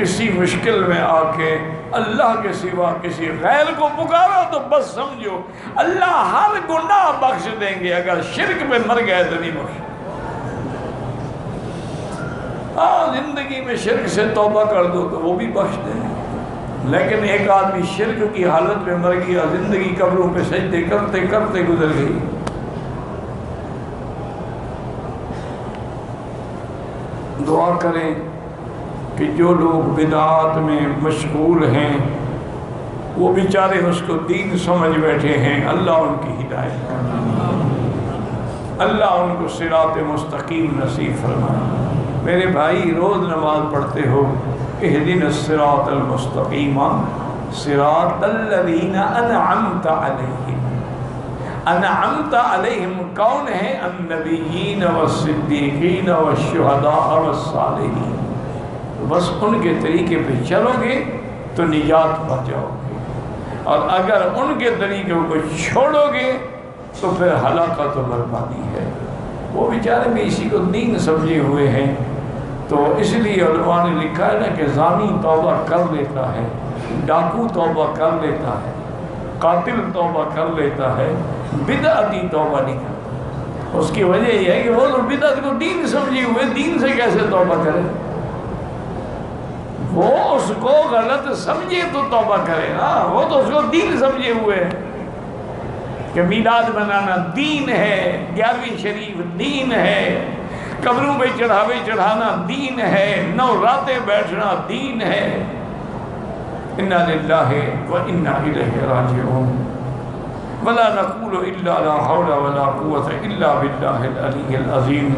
کسی مشکل میں آ کے اللہ کے سوا کسی غیر کو پکارا تو بس سمجھو اللہ ہر گناہ بخش دیں گے، اگر شرک میں مر گئے تو نہیں بخش۔ زندگی میں شرک سے توبہ کر دو تو وہ بھی بخش دیں، لیکن ایک آدمی شرک کی حالت میں مر گیا، زندگی قبروں پہ سجدے کرتے کرتے گزر گئی۔ دعا کریں کہ جو لوگ بدعات میں مشغول ہیں وہ بیچارے اس کو دین سمجھ بیٹھے ہیں، اللہ ان کی ہدایت کرے، اللہ ان کو صراط مستقیم نصیب فرمائے۔ میرے بھائی روز نماز پڑھتے ہو، اہدنا الصراط المستقیم صراط الذین انعمت علیہم۔ انعمت علیہم کون ہے؟ النبیین والصدیقین والشہداء والصالحین۔ بس ان کے طریقے پہ چلو گے تو نجات پا جاؤ گے، اور اگر ان کے طریقوں کو چھوڑو گے تو پھر ہلاکت و بربادی ہے۔ وہ بیچارے بھی اسی کو دین سمجھے ہوئے ہیں، تو اس لیے علماء نے لکھا ہے نا کہ زانی توبہ کر لیتا ہے، ڈاکو توبہ کر لیتا ہے، قاتل توبہ کر لیتا ہے، بدعتی توبہ نہیں کرتا۔ اس کی وجہ یہ ہے کہ وہ تو بدعت کو دین سمجھے ہوئے، دین سے کیسے توبہ کرے؟ وہ اس کو غلط سمجھے تو توبہ کرے نا، وہ تو اس کو دین سمجھے ہوئے ہے کہ میلاد منانا دین ہے، 11ویں شریف دین ہے، قبروں پہ چڑھاوے چڑھانا دین ہے، 9 راتیں بیٹھنا دین ہے۔ انا للہ و انا الیہ راجعون، ولا نقول الا لا حول ولا قوة الا باللہ العلی العظیم۔